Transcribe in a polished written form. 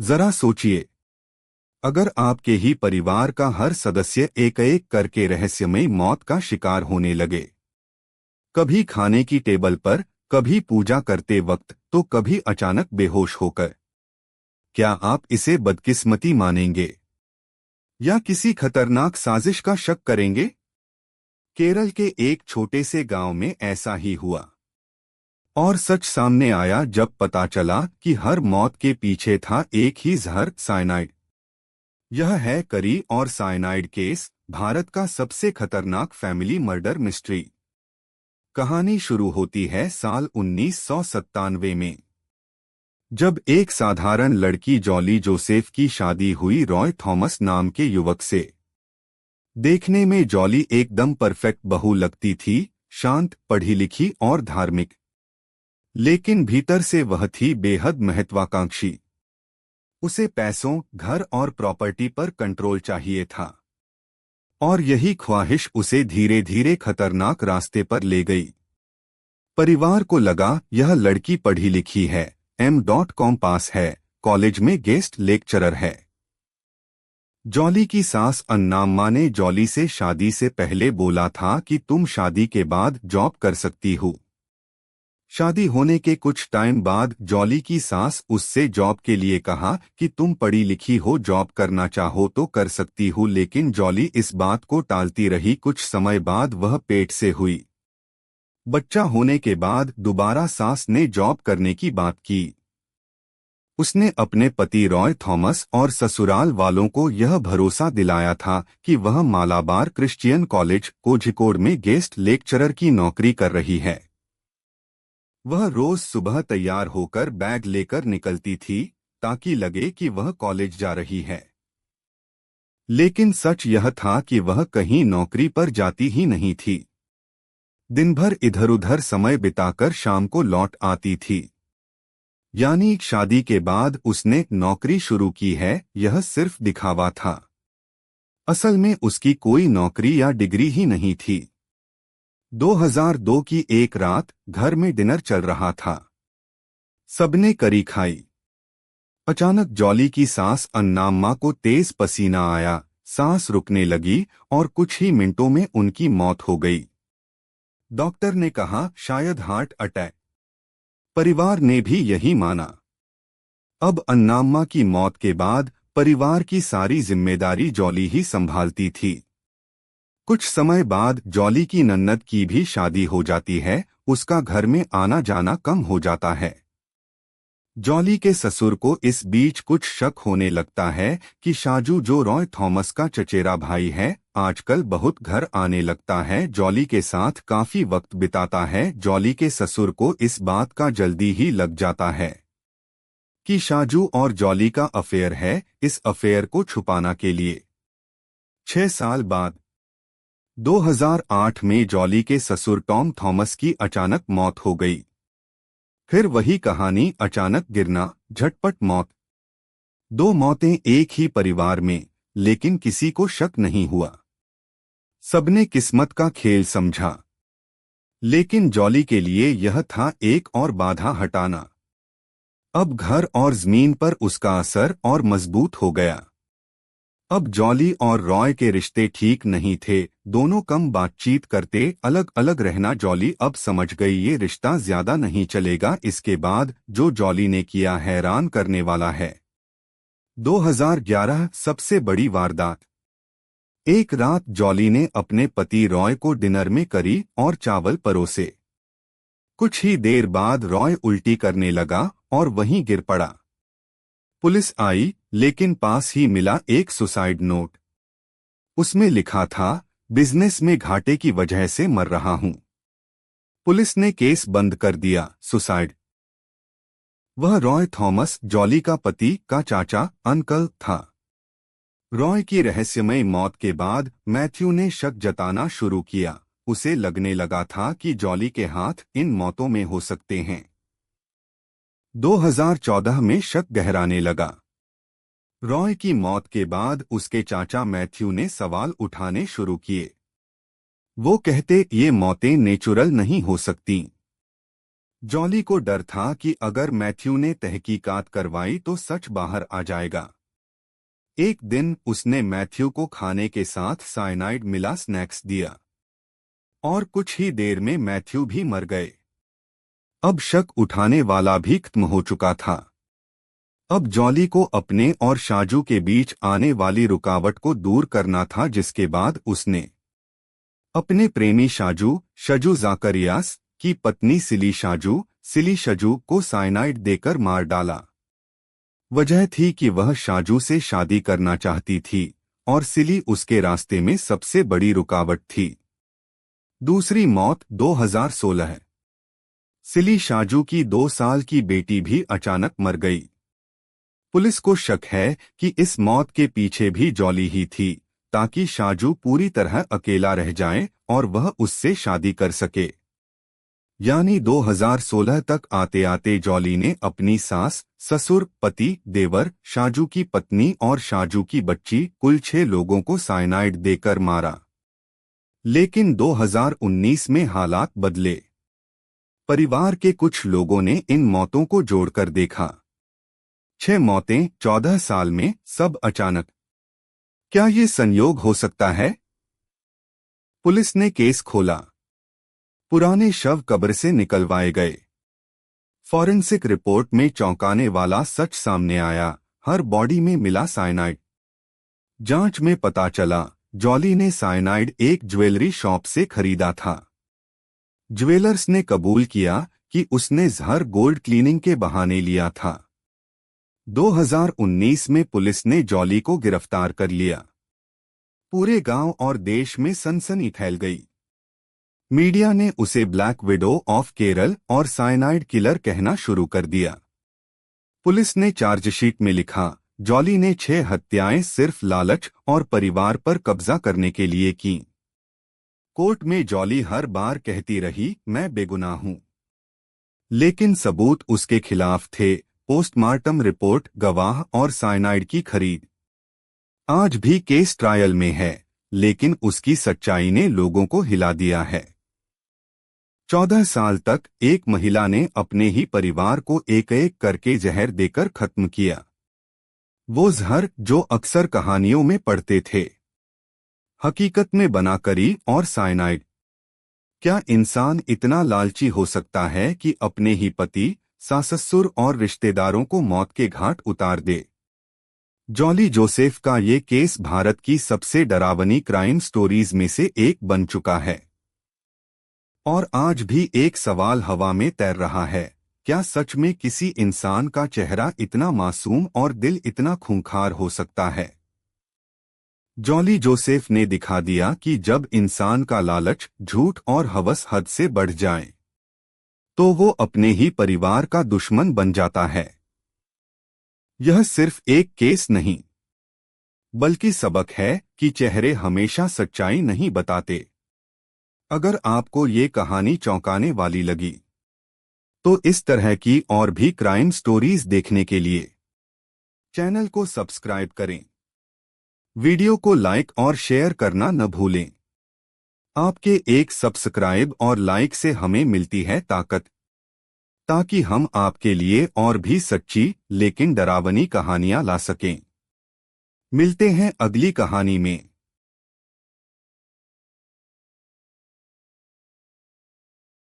जरा सोचिए, अगर आपके ही परिवार का हर सदस्य एक एक करके रहस्यमयी मौत का शिकार होने लगे, कभी खाने की टेबल पर, कभी पूजा करते वक्त, तो कभी अचानक बेहोश होकर, क्या आप इसे बदकिस्मती मानेंगे या किसी खतरनाक साजिश का शक करेंगे? केरल के एक छोटे से गांव में ऐसा ही हुआ। और सच सामने आया जब पता चला कि हर मौत के पीछे था एक ही जहर, साइनाइड। यह है करी और साइनाइड केस, भारत का सबसे खतरनाक फैमिली मर्डर मिस्ट्री। कहानी शुरू होती है साल 1997 में, जब एक साधारण लड़की जॉली जोसेफ की शादी हुई रॉय थॉमस नाम के युवक से। देखने में जॉली एकदम परफेक्ट बहू लगती थी, शांत, पढ़ी लिखी और धार्मिक। लेकिन भीतर से वह थी बेहद महत्वाकांक्षी। उसे पैसों, घर और प्रॉपर्टी पर कंट्रोल चाहिए था। और यही ख्वाहिश उसे धीरे धीरे खतरनाक रास्ते पर ले गई। परिवार को लगा यह लड़की पढ़ी लिखी है, M.Com पास है, कॉलेज में गेस्ट लेक्चरर है। जॉली की सास अन्नाम्मा ने जॉली से शादी से पहले बोला था कि तुम शादी के बाद जॉब कर सकती हो। शादी होने के कुछ टाइम बाद जॉली की सास उससे जॉब के लिए कहा कि तुम पढ़ी लिखी हो, जॉब करना चाहो तो कर सकती हो, लेकिन जॉली इस बात को टालती रही। कुछ समय बाद वह पेट से हुई। बच्चा होने के बाद दोबारा सास ने जॉब करने की बात की। उसने अपने पति रॉय थॉमस और ससुराल वालों को यह भरोसा दिलाया था कि वह मालाबार क्रिश्चियन कॉलेज, कोझिकोड में गेस्ट लेक्चरर की नौकरी कर रही है। वह रोज सुबह तैयार होकर बैग लेकर निकलती थी ताकि लगे कि वह कॉलेज जा रही है। लेकिन सच यह था कि वह कहीं नौकरी पर जाती ही नहीं थी। दिन भर इधर उधर समय बिताकर शाम को लौट आती थी। यानी शादी के बाद उसने नौकरी शुरू की है, यह सिर्फ दिखावा था। असल में उसकी कोई नौकरी या डिग्री ही नहीं थी। 2002 की एक रात घर में डिनर चल रहा था। सबने करी खाई। अचानक जॉली की सास अन्नाम्मा को तेज पसीना आया, सांस रुकने लगी और कुछ ही मिनटों में उनकी मौत हो गई। डॉक्टर ने कहा शायद हार्ट अटैक। परिवार ने भी यही माना। अब अन्नाम्मा की मौत के बाद परिवार की सारी जिम्मेदारी जॉली ही संभालती थी। कुछ समय बाद जॉली की नन्नद की भी शादी हो जाती है, उसका घर में आना जाना कम हो जाता है। जॉली के ससुर को इस बीच कुछ शक होने लगता है कि शाजू, जो रॉय थॉमस का चचेरा भाई है, आजकल बहुत घर आने लगता है, जॉली के साथ काफी वक्त बिताता है। जॉली के ससुर को इस बात का जल्दी ही लग जाता है कि शाजू और जॉली का अफेयर है। इस अफेयर को छुपाना के लिए 6 साल बाद 2008 में जॉली के ससुर टॉम थॉमस की अचानक मौत हो गई। फिर वही कहानी, अचानक गिरना, झटपट मौत। 2 मौतें एक ही परिवार में, लेकिन किसी को शक नहीं हुआ। सबने किस्मत का खेल समझा। लेकिन जॉली के लिए यह था एक और बाधा हटाना। अब घर और जमीन पर उसका असर और मजबूत हो गया। अब जॉली और रॉय के रिश्ते ठीक नहीं थे, दोनों कम बातचीत करते, अलग अलग रहना। जॉली अब समझ गई ये रिश्ता ज्यादा नहीं चलेगा। इसके बाद जो जॉली ने किया हैरान करने वाला है। 2011 सबसे बड़ी वारदात। एक रात जॉली ने अपने पति रॉय को डिनर में करी और चावल परोसे। कुछ ही देर बाद रॉय उल्टी करने लगा और वहीं गिर पड़ा। पुलिस आई, लेकिन पास ही मिला एक सुसाइड नोट। उसमें लिखा था, बिजनेस में घाटे की वजह से मर रहा हूं। पुलिस ने केस बंद कर दिया, सुसाइड। वह रॉय थॉमस, जॉली का पति, का चाचा, अंकल था। रॉय की रहस्यमय मौत के बाद मैथ्यू ने शक जताना शुरू किया। उसे लगने लगा था कि जॉली के हाथ इन मौतों में हो सकते हैं। 2014 में शक गहराने लगा। रॉय की मौत के बाद उसके चाचा मैथ्यू ने सवाल उठाने शुरू किए। वो कहते ये मौतें नेचुरल नहीं हो सकती। जॉली को डर था कि अगर मैथ्यू ने तहकीकात करवाई तो सच बाहर आ जाएगा। एक दिन उसने मैथ्यू को खाने के साथ साइनाइड मिला स्नैक्स दिया और कुछ ही देर में मैथ्यू भी मर गए। अब शक उठाने वाला भी खत्म हो चुका था। अब जॉली को अपने और शाजू के बीच आने वाली रुकावट को दूर करना था, जिसके बाद उसने अपने प्रेमी शजू जाकरियास की पत्नी सिली शजू को साइनाइड देकर मार डाला। वजह थी कि वह शाजू से शादी करना चाहती थी और सिली उसके रास्ते में सबसे बड़ी रुकावट थी। दूसरी मौत 2016। सिली शाजू की 2 साल की बेटी भी अचानक मर गई। पुलिस को शक है कि इस मौत के पीछे भी जॉली ही थी, ताकि शाजू पूरी तरह अकेला रह जाए और वह उससे शादी कर सके। यानी 2016 तक आते आते जॉली ने अपनी सास, ससुर, पति, देवर, शाजू की पत्नी और शाजू की बच्ची, कुल 6 लोगों को साइनाइड देकर मारा। लेकिन 2019 में हालात बदले। परिवार के कुछ लोगों ने इन मौतों को जोड़कर देखा। 6 मौतें 14 साल में, सब अचानक। क्या ये संयोग हो सकता है? पुलिस ने केस खोला। पुराने शव कब्र से निकलवाए गए। फॉरेंसिक रिपोर्ट में चौंकाने वाला सच सामने आया, हर बॉडी में मिला साइनाइड। जांच में पता चला जॉली ने साइनाइड एक ज्वेलरी शॉप से खरीदा था। ज्वेलर्स ने कबूल किया कि उसने जहर गोल्ड क्लीनिंग के बहाने लिया था। 2019 में पुलिस ने जॉली को गिरफ्तार कर लिया। पूरे गांव और देश में सनसनी फैल गई। मीडिया ने उसे ब्लैक विडो ऑफ केरल और साइनाइड किलर कहना शुरू कर दिया। पुलिस ने चार्जशीट में लिखा, जॉली ने 6 हत्याएं सिर्फ लालच और परिवार पर कब्जा करने के लिए की। कोर्ट में जॉली हर बार कहती रही, मैं बेगुनाह हूं। लेकिन सबूत उसके खिलाफ थे, पोस्टमार्टम रिपोर्ट, गवाह और साइनाइड की खरीद। आज भी केस ट्रायल में है, लेकिन उसकी सच्चाई ने लोगों को हिला दिया है। 14 साल तक एक महिला ने अपने ही परिवार को एक एक करके जहर देकर खत्म किया। वो जहर जो अक्सर कहानियों में पढ़ते थे, हकीकत में बना करी और साइनाइड। क्या इंसान इतना लालची हो सकता है कि अपने ही पति, सास-ससुर और रिश्तेदारों को मौत के घाट उतार दे? जॉली जोसेफ का ये केस भारत की सबसे डरावनी क्राइम स्टोरीज में से एक बन चुका है। और आज भी एक सवाल हवा में तैर रहा है, क्या सच में किसी इंसान का चेहरा इतना मासूम और दिल इतना खूंखार हो सकता है? जॉली जोसेफ ने दिखा दिया कि जब इंसान का लालच, झूठ और हवस हद से बढ़ जाए, तो वो अपने ही परिवार का दुश्मन बन जाता है। यह सिर्फ एक केस नहीं, बल्कि सबक है कि चेहरे हमेशा सच्चाई नहीं बताते। अगर आपको ये कहानी चौंकाने वाली लगी, तो इस तरह की और भी क्राइम स्टोरीज देखने के लिए चैनल को सब्सक्राइब करें। वीडियो को लाइक और शेयर करना न भूलें। आपके एक सब्सक्राइब और लाइक से हमें मिलती है ताकत, ताकि हम आपके लिए और भी सच्ची लेकिन डरावनी कहानियां ला सकें। मिलते हैं अगली कहानी में।